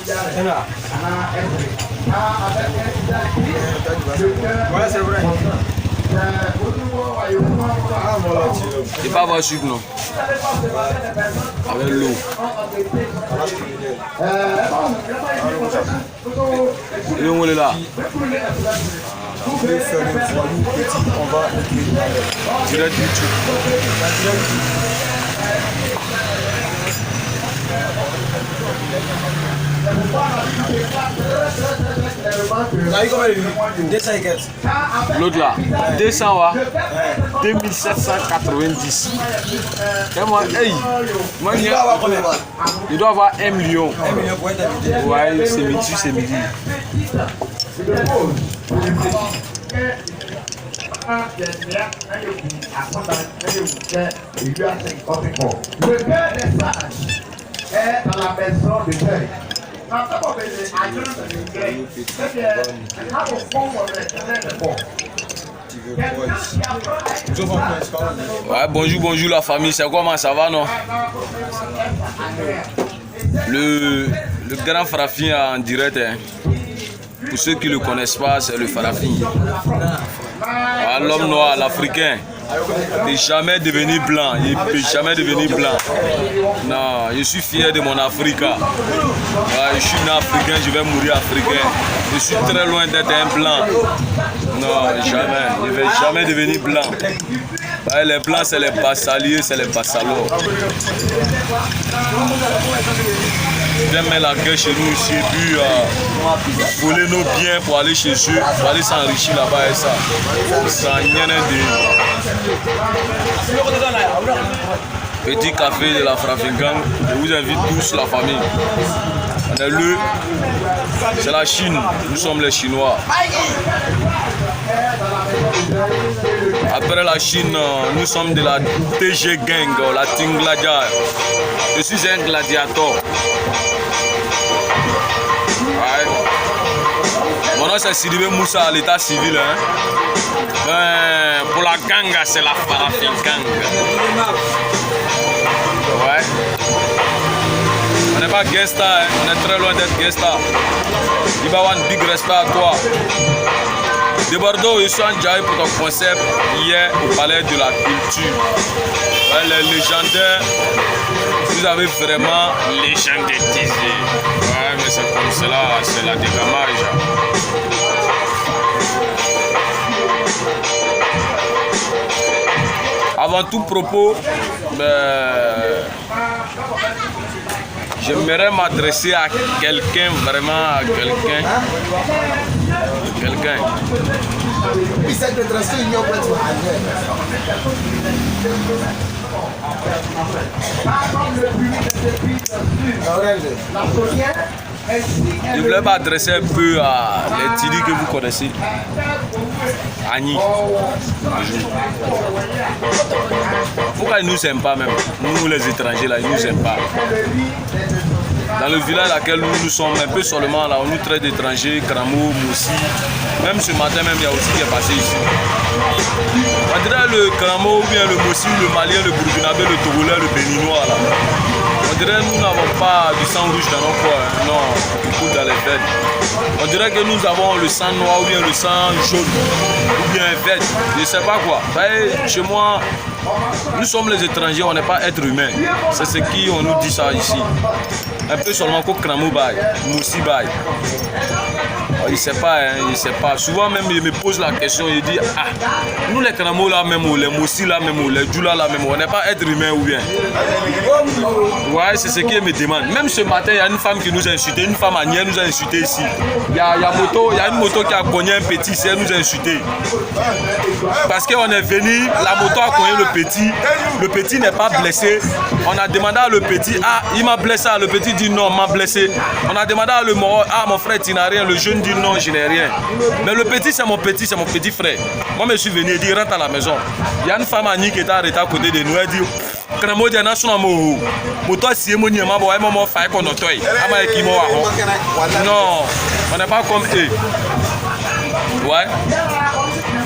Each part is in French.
Ouais, c'est vrai. Il pas avoir sucre, non? Avec l'eau. Et on est là. On peut faire le voyou petit, on va écrire. Direct YouTube. L'autre là, 200 wa, 2790. Et moi, hey, moi, il doit avoir 1 million. 1 million pour être habité. Ouais, c'est midi, c'est midi. Le cœur des sages est dans la maison de deuil. Ouais, bonjour la famille, c'est comment ça va, non? Le grand Farafin en direct, hein. Pour ceux qui ne le connaissent pas, c'est le Farafin. Ah, l'homme noir, l'Africain. Il n'est jamais devenu blanc. Il ne peut jamais devenir blanc. Non, je suis fier de mon Africa. Ouais, je suis né africain, je vais mourir africain. Je suis très loin d'être un blanc. Non, jamais. Je ne vais jamais devenir blanc. Ouais, les blancs, c'est les bassaliers, c'est les bassalos. Ils mettre la guerre chez nous ici et puis voler nos biens pour aller chez eux, pour aller s'enrichir là-bas et ça. Ça rien de... Petit café de la Frafingang, je vous invite tous la famille. On est le, c'est la Chine, nous sommes les Chinois. Après la Chine, nous sommes de la TG Gang, la Team Gladiator. Je suis un gladiateur. Ouais. Mon nom c'est Sidibé Moussa à l'état civil. Hein. Mais pour la gang, c'est la Farafin Gang. Ouais. On n'est pas gangsta, hein. On est très loin d'être gangsta. Il va avoir un big respect à toi. De Bordeaux, je suis en Djaï pour ton concept hier au palais de la culture. Ouais, les légendaires, vous avez vraiment légendétisé. Ouais, mais c'est comme cela, c'est la dégamage. Avant tout propos, j'aimerais m'adresser à quelqu'un, vraiment à quelqu'un. Je voulais m'adresser un peu à les Tili que vous connaissez. Annie. Pourquoi ils nous aiment pas même? Nous les étrangers là, ils nous aiment pas. Dans le village dans lequel nous sommes, un peu seulement là, on nous traite d'étrangers, Kramo, Moussi. Même ce matin, même il y a aussi qui est passé ici. On dirait le Kramo ou bien le Moussi, le Malien, le Burkinabé, le Togolais, le Béninois là. On dirait que nous n'avons pas du sang rouge dans nos corps, hein. Non, qui coule dans les veines. On dirait que nous avons le sang noir ou bien le sang jaune ou bien vert, je ne sais pas quoi. Chez moi, nous sommes les étrangers, on n'est pas êtres humains. C'est ce qu'on nous dit ça ici. Un peu seulement qu'au Kramo Baye, Moussi Baye. Il ne sait pas, hein, il ne sait pas. Souvent même, il me pose la question, il dit, ah, nous les Kramo là même, ou les Moussi là même, ou les Djoula là même, on n'est pas êtres humains ou bien. Ouais, c'est ce qu'il me demande. Même ce matin, il y a une femme qui nous a insulté, une femme anière nous a insulté ici. Il y a une moto qui a cogné un petit, elle nous a insulté. Parce qu'on est venu, la moto a cogné le petit n'est pas blessé. On a demandé à le petit, ah, il m'a blessé, le petit dit non, m'a blessé. On a demandé à le mort, ah, mon frère, tu n'as rien, le jeune dit non, je n'ai rien. Mais le petit, c'est mon petit frère. Moi, je suis venu et dit, rentre à la maison. Il y a une femme Annie qui est arrêtée à côté de nous, elle dit, non, on n'est pas comme eux. Ouais.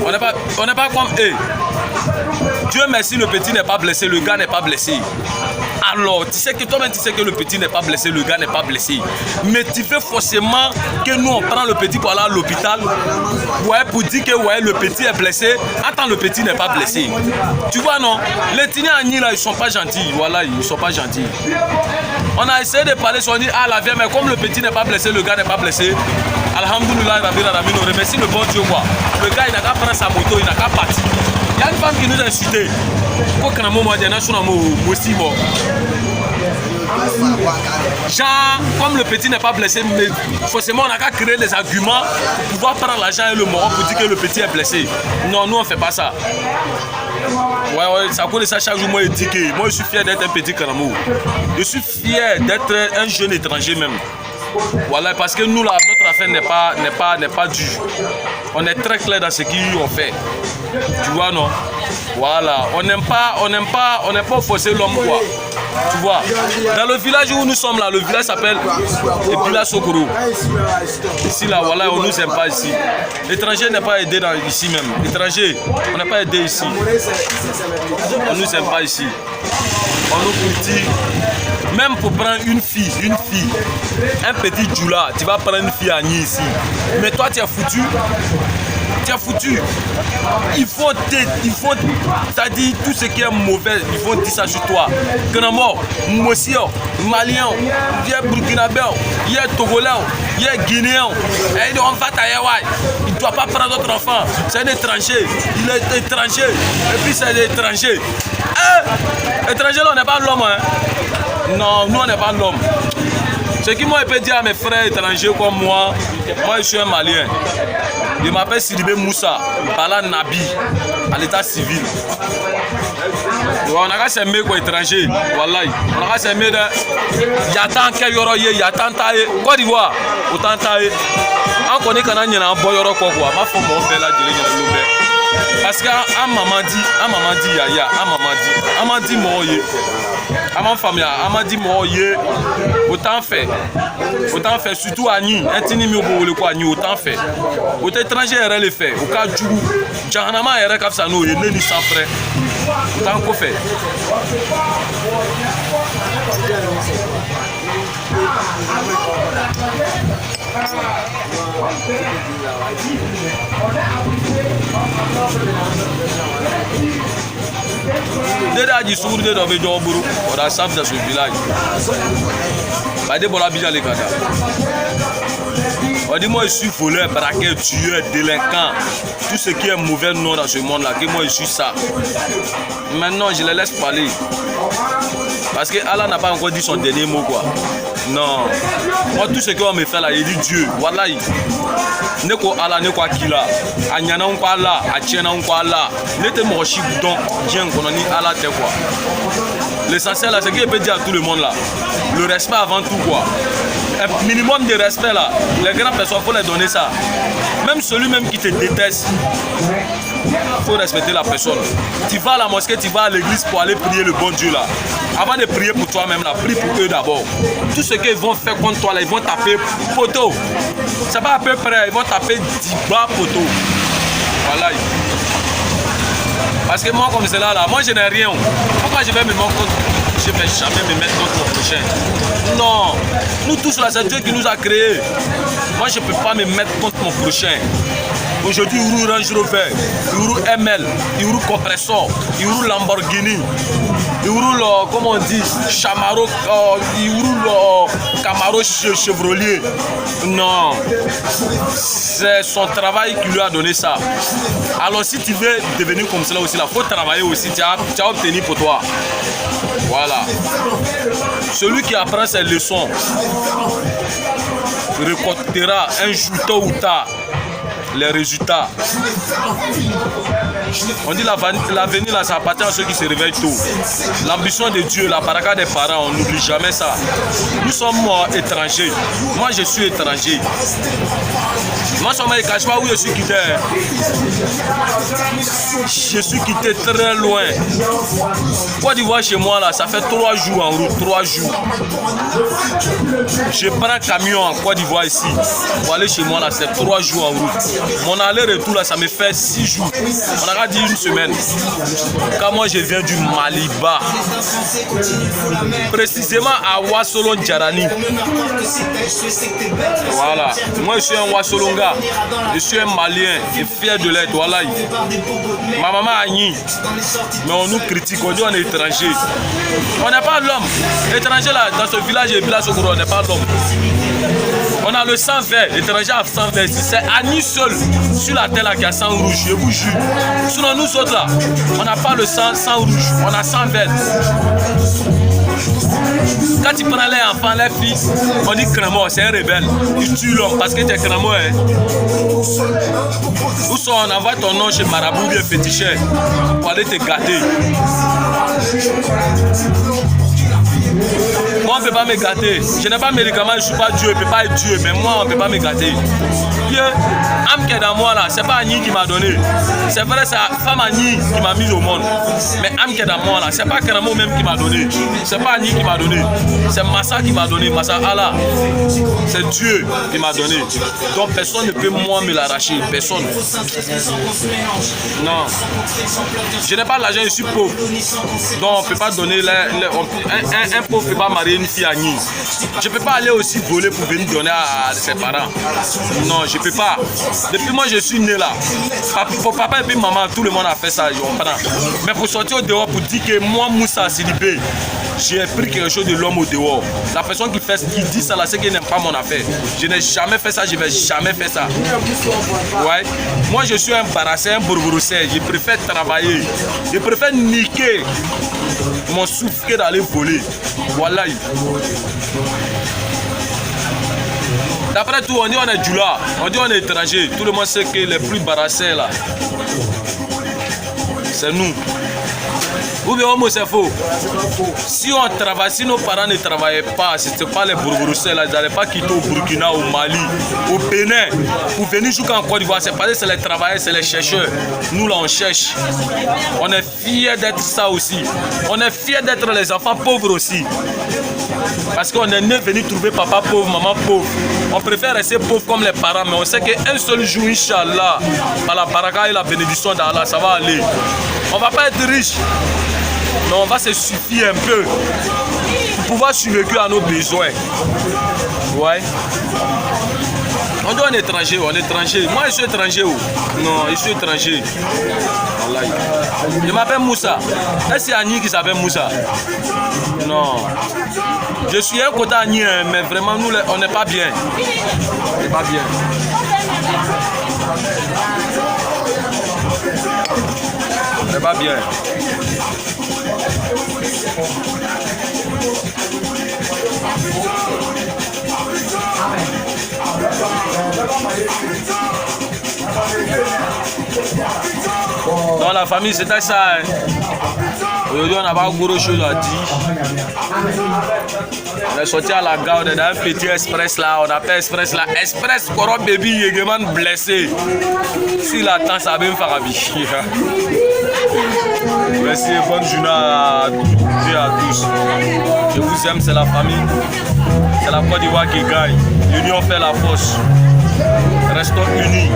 On n'est pas comme eux. Dieu merci, le petit n'est pas blessé, le gars n'est pas blessé. Alors, tu sais que toi-même, tu sais que le petit n'est pas blessé, le gars n'est pas blessé. Mais tu fais forcément que nous, on prend le petit pour aller à l'hôpital. Ouais, pour dire que ouais, le petit est blessé. Attends, le petit n'est pas blessé. Tu vois, non? Les Tignani, là, ils sont pas gentils. Voilà, ils sont pas gentils. On a essayé de parler, on dit, ah, la vie, mais comme le petit n'est pas blessé, le gars n'est pas blessé. Alhamdoulilah, on remercie le bon Dieu, quoi. Le gars, il n'a qu'à prendre sa moto, il n'a qu'à partir. Il y a une femme qui nous a insulté. Genre, comme le petit n'est pas blessé, mais forcément on n'a qu'à créer les arguments pour pouvoir prendre l'argent et le moron pour dire que le petit est blessé. Non, nous on fait pas ça. Ouais, ça coûte ça chaque jour, moi étiqué. Moi je suis fier d'être un petit Karamou. Je suis fier d'être un jeune étranger même. Voilà, parce que nous là, notre affaire n'est pas due. On est très clair dans ce qu'on fait. Tu vois, non? Voilà, on n'aime pas forcer l'homme, quoi. Tu vois, dans le village où nous sommes là, le village s'appelle Epila Sokoro. Ici là, voilà, on nous aime pas ici. L'étranger n'est pas aidé ici même. L'étranger, on n'est pas aidé ici. On nous aime pas ici. On nous critique. Même pour prendre une fille, un petit djoula, tu vas prendre une fille à Nice ici. Mais toi, tu es foutu. Tu es foutu. Il faut c'est-à-dire tout ce qui est mauvais, il faut dire ça sur toi. Kanamo, Mossio, Malien, il y a Burkinabé, il y a Togolais, il y a Guinéen. Et on va tailler. Il ne doit pas prendre d'autres enfants. C'est un étranger. Il est étranger. Et puis c'est un étranger. Étranger, là, on n'est pas l'homme. Hein? Non, nous, on n'est pas l'homme. Ce qui moi, je peux dire à mes frères étrangers comme moi je suis un Malien. Je m'appelle Sidibé Moussa, par là Nabi, à l'état civil. On a qu'à s'aimer quoi étranger, voilà. On a qu'à s'aimer de Yatan Kayoroye, Yatan Taye, Côte d'Ivoire, autant Taye. On connaît qu'on a un boyoro quoi, ma femme mon père là, parce qu'à maman dit yaya, à maman dit moye, à ma famille, à maman dit moye, autant fait, surtout à Ni, un tini mieux pour le quoi, Ni autant fait. Au étranger, elle le fait, au cas où, Jahanama est comme ça, nous, il n'est ni sans frère, autant qu'on fait. Déjà du sourd de Robé Djoburu, on a ça dans ce village. Pas de bola bija les gars. On dit moi je suis voleur, braqueur, tueur, délinquant, tout ce qui est mauvais nom dans ce monde là, que moi je suis ça. Maintenant je les laisse parler. Parce que Allah n'a pas encore dit son dernier mot quoi. Non. Moi tout ce qu'on me fait là, il dit Dieu. Voilà. Ne ko Allah, ne ko Akila. Anyana on ko Allah, Atiena on ko Allah. Ne te mochi bouton, bien qu'on ni Allah te quoi. L'essentiel là, c'est qu'il peut dire à tout le monde là. Le respect avant tout quoi. Un minimum de respect là. Les grandes personnes, il faut les donner ça. Même celui même qui te déteste, il faut respecter la personne. Tu vas à la mosquée, tu vas à l'église pour aller prier le bon Dieu là. Avant de prier pour toi-même là, prie pour eux d'abord. Tout ce qu'ils vont faire contre toi là, ils vont taper poteau. C'est pas à peu près, ils vont taper 10 bas poteau. Voilà. Parce que moi comme c'est là, moi je n'ai rien. Pourquoi je vais me mettre contre? Je ne vais jamais me mettre contre mon prochain. Non, nous tous là, c'est Dieu qui nous a créés. Moi je ne peux pas me mettre contre mon prochain. Aujourd'hui, il roule Range Rover, il roule ML, il roule Compressor, il roule Lamborghini, il roule, comment on dit, Camaro, il roule Camaro Chevrolet. Non, c'est son travail qui lui a donné ça. Alors si tu veux devenir comme cela aussi, il faut travailler aussi, tu as obtenu pour toi. Voilà. Celui qui apprend ses leçons récoltera un jour tôt ou tard les résultats. On dit l'avenir là, ça appartient à ceux qui se réveillent tôt. L'ambition de Dieu, la baraka des parents, on n'oublie jamais ça. Nous sommes étrangers. Moi je suis étranger. Moi je ne cache pas où je suis quitté. Je suis quitté très loin. Côte d'Ivoire chez moi là, ça fait 3 jours en route, 3 jours. Je prends un camion en Côte d'Ivoire ici. Pour aller chez moi là, c'est 3 jours en route. Mon aller-retour là, ça me fait 6 jours. On a qu'à dire une semaine. Quand moi je viens du Maliba, précisément à Wassolon Djarani. Voilà. Moi je suis un Wassolonga. Je suis un Malien et fier de l'être. Voilà. Ma maman a nié. Mais on nous critique, on dit on est étranger. On n'est pas l'homme. Étranger là, dans ce village et village on n'est pas l'homme. On a le sang vert, l'étranger a sang vert. C'est Annie seul sur la terre là qui a sang rouge, je vous jure. Sinon nous autres là, on n'a pas le sang rouge, on a sang vert. Quand tu prends les enfants, les filles, on dit Cramo, c'est un rebelle. Tu tues l'homme parce que tu es Cramo. Hein. Ou soit on envoie ton nom chez Marabout bien féticheur pour aller te gâter. Moi on ne peut pas me gâter. Je n'ai pas de médicaments, je ne suis pas Dieu, je ne peux pas être Dieu, mais moi on ne peut pas me gâter. Dieu, âme qui est dans moi là, c'est pas Annie qui m'a donné. C'est vrai, c'est la femme Annie qui m'a mis au monde. Mais âme qui est dans moi là, c'est pas Kramo même qui m'a donné. C'est pas Annie qui m'a donné. C'est Massa qui m'a donné. Massa Allah. C'est Dieu qui m'a donné. Donc personne ne peut moi me l'arracher. Personne. Non. Je n'ai pas l'argent, je suis pauvre. Donc on ne peut pas donner un pauvre ne peut pas marier une fille à Annie. Je ne peux pas aller aussi voler pour venir donner à ses parents. Non, je ne peux pas. Depuis moi je suis né là. Pour papa et puis maman, tout le monde a fait ça. Mais pour sortir au dehors, pour dire que moi, Moussa Sidibé, j'ai pris quelque chose de l'homme au dehors. La personne qui dit ça là, c'est qu'elle n'aime pas mon affaire. Je n'ai jamais fait ça, je ne vais jamais faire ça. Ouais. Moi je suis un barassé, un bourbouroussé. Je préfère travailler. Je préfère niquer mon souffle que d'aller voler. Voilà. D'après tout, on dit on est du là, on dit on est étranger. Tout le monde sait que les plus barassés là, c'est nous. Ou bien c'est faux. Si on travaille, si nos parents ne travaillaient pas, ce n'était pas les bourbouroussés là, ils n'allaient pas quitter au Burkina, au Mali, au Bénin, pour venir jusqu'en Côte d'Ivoire. C'est parce que c'est les travailleurs, c'est les chercheurs. Nous là on cherche. On est fiers d'être ça aussi. On est fiers d'être les enfants pauvres aussi. Parce qu'on est né venu trouver papa pauvre, maman pauvre. On préfère rester pauvre comme les parents, mais on sait qu'un seul jour, Inch'Allah, par la baraka et la bénédiction d'Allah, ça va aller. On ne va pas être riche, mais on va se suffire un peu pour pouvoir survivre à nos besoins. Ouais. On doit un étranger, on est étranger. Moi, je suis étranger. Non, je suis étranger. Je m'appelle Moussa. Est-ce que c'est Annie qui s'appelle Moussa? Non. Je suis un côté Annie, mais vraiment, nous, on n'est pas bien. On n'est pas bien. On n'est pas bien. Dans la famille, c'était ça. Hein. Aujourd'hui, on n'a pas beaucoup de choses à dire. On est sorti à la gare, on est dans un petit express là. On appelle express là. Express Koro Baby Yegeman blessé. S'il attend, ça va me faire vie. Merci, bonne journée à tous. Je vous aime, c'est la famille. C'est la Côte d'Ivoire qui gagne. L'union fait la force. Restons unis.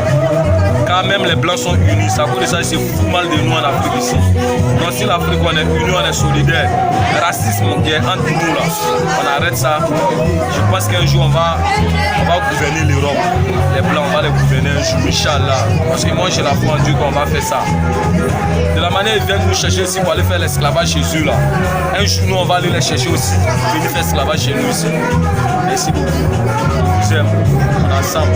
Quand même les blancs sont unis, ça cause de ça, c'est fou mal de nous en Afrique ici. Donc si l'Afrique on est unis, on est solidaire. Le racisme qui est entre nous là, on arrête ça. Je pense qu'un jour on va gouverner l'Europe. Les blancs, on va les gouverner un jour, Inch'Allah. Parce que moi j'ai la foi en Dieu qu'on va faire ça. De la manière ils viennent nous chercher ici pour aller faire l'esclavage chez eux là. Un jour nous on va aller les chercher aussi, venir faire l'esclavage chez nous ici. Merci beaucoup. Je vous aime. On est ensemble.